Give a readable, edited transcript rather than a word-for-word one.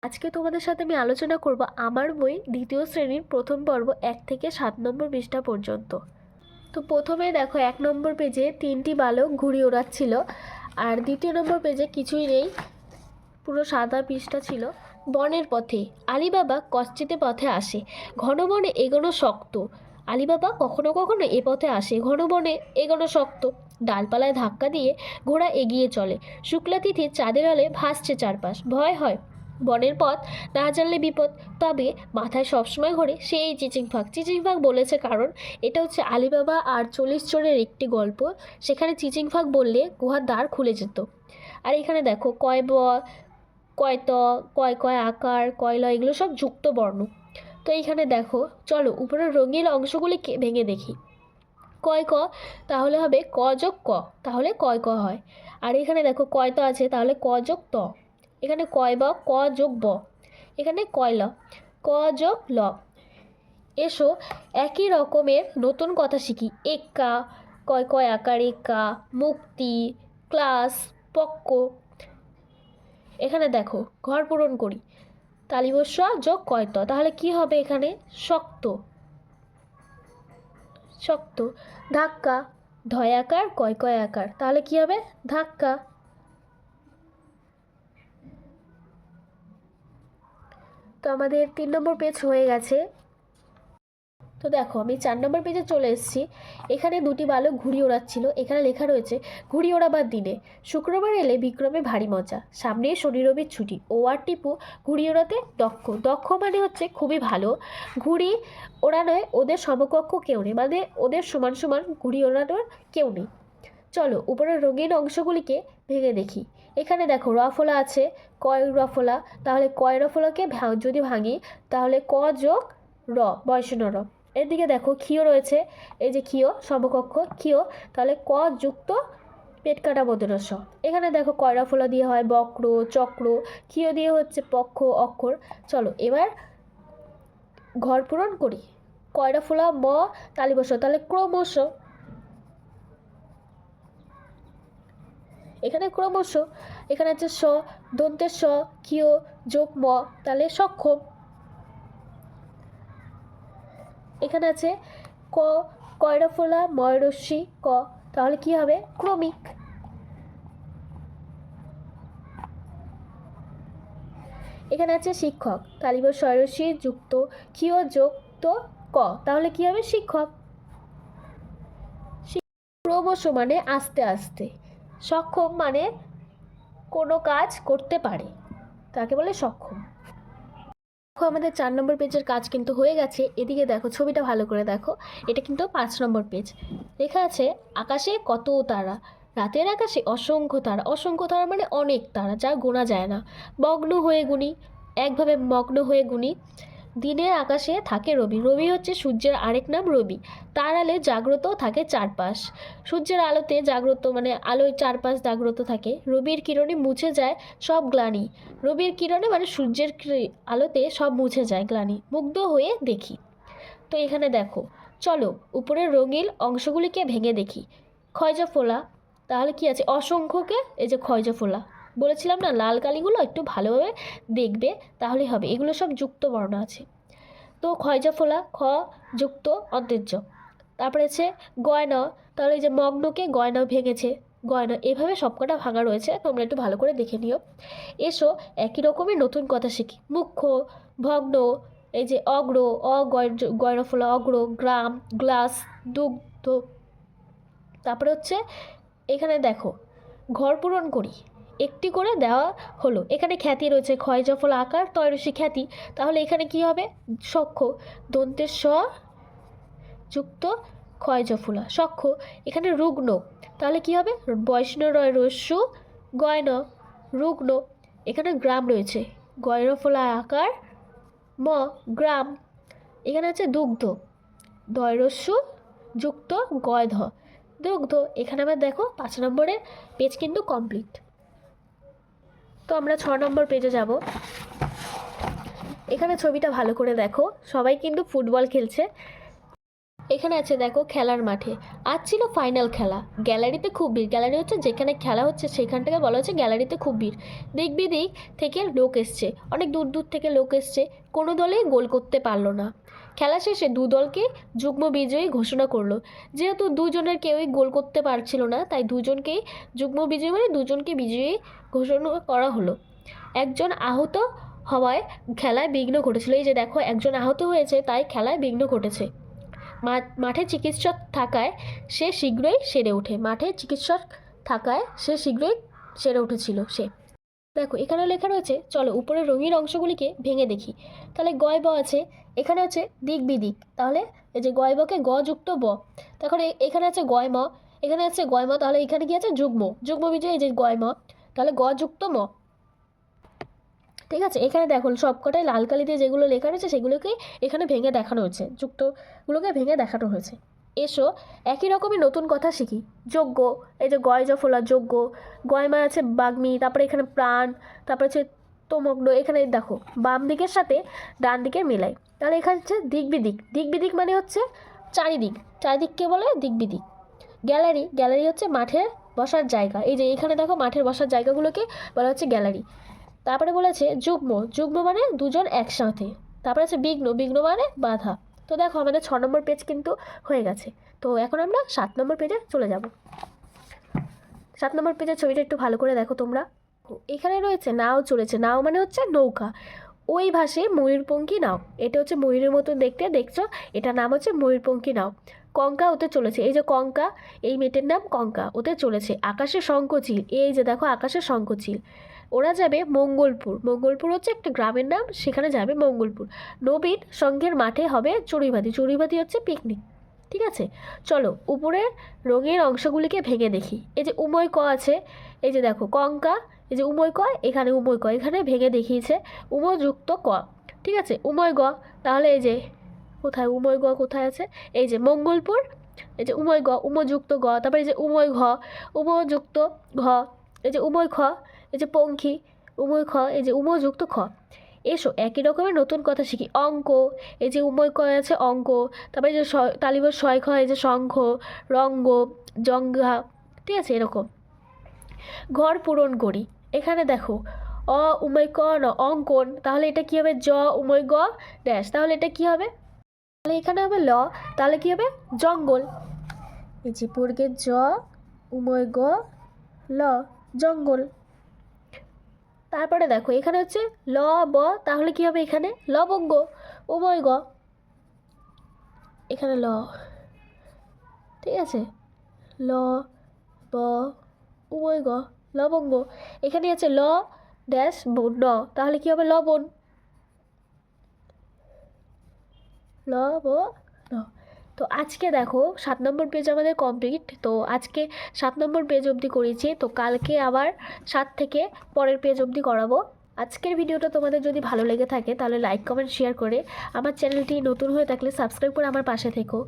আজকে তোমাদের সাথে আমি আলোচনা করব আমার বই দ্বিতীয় শ্রেণীর প্রথম পর্ব 1 থেকে 7 নম্বর পৃষ্ঠা পর্যন্ত। তো প্রথমে দেখো 1 নম্বর পেজে 3টি বালক ঘুড়ি ওড়াচ্ছিল, আর 2 নম্বর পেজে কিছুই নেই, পুরো সাদা পৃষ্ঠা ছিল। বনের পথে আলিবাবা কষ্টিতে পথে আসে, ঘন বনে এগোনো শক্ত। আলিবাবা কখনো কখনো এ পথে আসে, ঘন বনে এগোনো শক্ত। ডালপালায় ধাক্কা দিয়ে ঘোড়া এগিয়ে চলে, শুক্লা তিথির চাঁদের আলোয় ভাসছে চারপাশ। ভয় হয়, বনের পথ না জানলে বিপদ, তবে মাথায় সবসময় ঘোরে সেই চিচিংফাক। চিচিংফাক বলেছে কারণ এটা হচ্ছে আলিবাবা আর 40 চোরের একটি গল্প, সেখানে চিচিংফাক বললে গুহার দ্বার খুলে যেত। আর এখানে দেখো কয় ব, কয় ত, কয় কয় আকার, কয়লা, এগুলো সব যুক্ত বর্ণ। তো এইখানে দেখো, চলো উপরের রঙিন অংশগুলিকে ভেঙে দেখি। কয় ক তাহলে হবে ক যোগ ক, তাহলে কয় ক হয়। আর এখানে দেখো কয় ত আছে, তাহলে ক যোগ ত। এখানে কয় ব, ক যোগ ব। এখানে কয় ল, ক যোগ ল। এসো একই রকমের নতুন কথা শিখি। এক্কা, কয় কয় আকার এক্কা, মুক্তি, ক্লাস, পক্ক। এখানে দেখো ঘর পূরণ করি। তালিবস্য যোগ কয়ত, তাহলে কি হবে এখানে শক্ত। শক্ত। ধাক্কা, ধয় আকার কয় কয় আকার, তাহলে কি হবে ধাক্কা। তো আমাদের 3 নম্বর পেজ হয়ে গেছে। তো দেখো আমি 4 নম্বর পেজে চলে এসেছি। এখানে 2টি বালক ঘুড়ি ওড়াচ্ছিল। এখানে লেখা রয়েছে ঘুড়ি ওড়াবার দিনে শুক্রবার এলে বিক্রমে ভারী মজা, সামনে শনি রবির ছুটি। ও আর টিপু ঘুড়ি ওড়াতে দক্ষ। দক্ষ মানে হচ্ছে খুবই ভালো। ঘুড়ি ওড়ানোয় ওদের সমকক্ষ কেউ নেই, মানে ওদের সমান সমান ঘুড়ি ওড়ানোর কেউ নেই। চলো উপরের রঙিন অংশগুলিকে ভেঙে দেখি। এখানে দেখো রফলা আছে, কয় রফলা, তাহলে কয় রফলাকে যদি ভাঙি তাহলে ক যোগ র, বয়সন র। এদিকে দেখো ক্ষীয় রয়েছে, এই যে ক্ষীয় সমকক্ষ ক্ষীয়, তাহলে ক যুক্ত পেট কাটা বদনস্য। এখানে দেখো কয় রফলা দিয়ে হয় বক্র, চক্র, ক্ষীয় দিয়ে হচ্ছে পক্ষ, অক্ষর। চলো এবার ঘর পূরণ করি। কয় রফলা ম তালিবস্য, তাহলে ক্রমশ। এখানে ক্রমশ। এখানে আছে স, দন্তের স, ক্ষীয় যোগ ম, তাহলে সক্ষম। এখানে আছে ক, কয়রফলা ময়রস্যি ক, তাহলে কি হবে ক্রমিক। এখানে আছে শিক্ষক, তালিব স্বরস্যি যুক্ত ক্ষীয় যুক্ত ক, তাহলে কি হবে শিক্ষক। ক্রমশ মানে আস্তে আস্তে, সক্ষম মানে কোনো কাজ করতে পারে, তাকে বলে সক্ষম। দেখো আমাদের 4 নম্বর পেজের কাজ কিন্তু হয়ে গেছে। এদিকে দেখো ছবিটা ভালো করে দেখো, এটা কিন্তু 5 নম্বর পেজ। লেখা আছে আকাশে কত তারা, রাতের আকাশে অসংখ্য তারা। অসংখ্য তারা মানে অনেক তারা, যা গোনা যায় না। মগ্ন হয়ে গুনি, একভাবে মগ্ন হয়ে গুনি। দিনের আকাশে থাকে রবি। রবি হচ্ছে সূর্যের আরেক নাম রবি। তার আলে জাগ্রত থাকে চারপাশ। সূর্যের আলোতে জাগ্রত মানে আলোয় চারপাশ জাগ্রত থাকে। রবির কিরণে মুছে যায় সব গ্লানি। রবির কিরণে মানে সূর্যের আলোতে সব মুছে যায় গ্লানি। মুগ্ধ হয়ে দেখি। তো এখানে দেখো, চলো উপরের রঙিন অংশগুলিকে ভেঙে দেখি। ক্ষয়জা ফোলা, তাহলে কি আছে অসংখ্যকে এই যে ক্ষয়জা ফোলা। বলেছিলাম না লাল কালিগুলো একটু ভালোভাবে দেখবে, তাহলে হবে। এগুলো সব যুক্ত বর্ণ আছে। তো ক্ষয়জা ফোলা খ যুক্ত অন্তর্য। তারপরে আছে গয়না, তাহলে এই যে মগ্নকে গয়না ভেঙেছে গয়না। এভাবে সবকটা ভাঙা রয়েছে, তোমরা একটু ভালো করে দেখে নিও। এসো একই রকমের নতুন কথা শিখি। মুখ্য, ভগ্ন, এই যে অগ্র, গয়নাফোলা অগ্র, গ্রাম, গ্লাস, দুগ্ধ। তারপরে হচ্ছে এখানে দেখো ঘর পূরণ করি। একটি করে দেওয়া হলো। এখানে খ্যাতি রয়েছে ক্ষয় জফল আকার তয়রসি খ্যাতি, তাহলে এখানে কি হবে সক্ষ। দন্তের স যুক্ত ক্ষয় জফলা সক্ষ। এখানে রুগ্ন, তাহলে কি হবে বৈষ্ণরয় রস্যু গয়ন রুগ্ন। এখানে গ্রাম রয়েছে গয়রফলা আকার ম, গ্রাম। এখানে আছে দুগ্ধ, দয়রস্যু যুক্ত গয়ধ দুগ্ধ। এখানে আবার দেখো 5 নম্বরের পেজ কিন্তু কমপ্লিট। তো আমরা 6 নম্বর পেজে যাব। এখানে ছবিটা ভালো করে দেখো, সবাই কিন্তু ফুটবল খেলছে। এখানে আছে দেখো খেলার মাঠে। আজ ছিল ফাইনাল খেলা। গ্যালারিতে খুব ভিড়। গ্যালারি হচ্ছে যেখানে খেলা হচ্ছে, সেখানটাকে বলা হচ্ছে গ্যালারিতে খুব ভিড়। দিক বিদিক থেকে লোক এসছে, অনেক দূর দূর থেকে লোক এসছে। কোনো দলেই গোল করতে পারলো না। খেলা শেষে দু দলকে যুগ্ম বিজয়ী ঘোষণা করলো। যেহেতু দুজনের কেউই গোল করতে পারছিল না, তাই দুজনকেই যুগ্ম বিজয়ী মানে দুজনকে বিজয়ী ঘোষণা করা হলো। একজন আহত হওয়ায় খেলায় বিঘ্ন ঘটেছিল। এই যে দেখো, একজন আহত হয়েছে, তাই খেলায় বিঘ্ন ঘটেছে। মাঠে চিকিৎসক থাকায় সে শীঘ্রই সেরে ওঠে। মাঠে চিকিৎসক থাকায় সে শীঘ্রই সেরে উঠেছিল সে। দেখো এখানে লেখা রয়েছে, চলো উপরের রঙিন অংশগুলিকে ভেঙে দেখি। তাহলে গয় ব আছে, এখানে হচ্ছে দিক বিদিক, তাহলে এই যে গয় বকে গ যুক্ত ব। তখন এখানে আছে গয় ম, এখানে আছে গয় ম, তাহলে এখানে কি আছে যুগ্ম, যুগ্ম বিজয় এই যে গয় ম, তাহলে গ যুক্ত ম। ঠিক আছে, এখানে দেখো সবকটাই লাল কালি দিয়ে যেগুলো লেখা রয়েছে সেগুলোকে এখানে ভেঙে দেখানো হয়েছে, যুক্তগুলোকে ভেঙে দেখানো হয়েছে। এসো একই রকমই নতুন কথা শিখি। যোগ্য, এই যে গয় জফলা যোগ্য, গয়মা আছে বাগ্মি, তারপরে এখানে প্রাণ, তারপরে হচ্ছে তমগ্ন। এখানে দেখো বাম দিকের সাথে ডান দিকের মেলাই। তাহলে এখানে হচ্ছে দিক বিদিক, দিক বিদিক মানে হচ্ছে চারিদিক, চারিদিককে বলে দিক বিদিক। গ্যালারি, গ্যালারি হচ্ছে মাঠের বসার জায়গা। এই যে এখানে দেখো মাঠের বসার জায়গাগুলোকে বলা হচ্ছে গ্যালারি। তারপরে বলেছে যুগ্ম, যুগ্ম মানে দুজন একসাথে। তারপরে আছে বিঘ্ন, বিঘ্ন মানে বাধা। তো দেখো আমাদের 6 নম্বর পেজ কিন্তু হয়ে গেছে। তো এখন আমরা 7 নম্বর পেজে চলে যাব। 7 নম্বর পেজের ছবিটা একটু ভালো করে দেখো তোমরা। এখানে রয়েছে নাও চলেছে। নাও মানে হচ্ছে নৌকা। ওই ভাসে ময়ূরপঙ্খী নাও। এটা হচ্ছে ময়ূরের মতো দেখতে, দেখছো, এটার নাম হচ্ছে ময়ূরপঙ্খী নাও। কঙ্কা ওতে চলেছে, এই যে কঙ্কা, এই মেটের নাম কঙ্কা, ওতে চলেছে। আকাশে শঙ্খচিল, এই যে দেখো আকাশে শঙ্খচিল। ওরা যাবে মঙ্গলপুর। মঙ্গলপুর হচ্ছে একটা গ্রামের নাম, সেখানে যাবে মঙ্গলপুর। নবীন সঙ্ঘের মাঠে হবে চড়ুইভাতি। চড়ুইভাতি হচ্ছে পিকনিক। ঠিক আছে, চলো উপরের রঙের অংশগুলিকে ভেঙে দেখি। এই যে উময় ক আছে, এই যে দেখো কঙ্কা, এই যে উময় ক, এখানে উময় ক, এখানে ভেঙে দেখিয়েছে উময় যুক্ত ক। ঠিক আছে, উময় গ, তাহলে এই যে কোথায় উময় গ কোথায় আছে, এই যে মঙ্গলপুর, এই যে উময় গ, উমযুক্ত গ, তারপরে এই যে উময় ঘ, উমযুক্ত ঘ, এই যে উময় খ, এই যে পঙ্খী, উময় খ, এই যে উমযুক্ত খ। এসো একই রকমের নতুন কথা শিখি। অঙ্ক, এই যে উময় ক আছে অঙ্ক, তারপরে এই যে তালিবর শয় খ, এই যে শঙ্খ, রঙ্গ, জঙ্ঘা। ঠিক আছে, এরকম। ঘর পূরণ করি। এখানে দেখো অ উময় ক ন অঙ্কন, তাহলে এটা কি হবে জ উময় গ ড্যাশ, তাহলে এটা কি হবে, তাহলে এখানে হবে ল, তাহলে কি হবে জঙ্গল। এই যে পূর্বের জ উময় গ ল, জঙ্গল। তারপরে দেখো এখানে হচ্ছে ল ব, তাহলে কি হবে এখানে লবঙ্গ, উময় গ, এখানে ল। ঠিক আছে, ল ব উময় গ, লবঙ্গ। এখানে আছে ল ড্যাশ ন, তাহলে কি হবে লবণ, ল ব ন। তো আজকে দেখো 7 নম্বর পেজ আমাদের কমপ্লিট। তো আজকে 7 নম্বর পেজ অবধি করেছি, তো কালকে আবার 7 থেকে পরের পেজ অবধি করাবো। আজকের ভিডিওটা তোমাদের যদি ভালো লেগে থাকে তাহলে লাইক কমেন্ট শেয়ার করে আমার চ্যানেলটি নতুন হয়ে থাকলে সাবস্ক্রাইব করে আমার পাশে থেকো।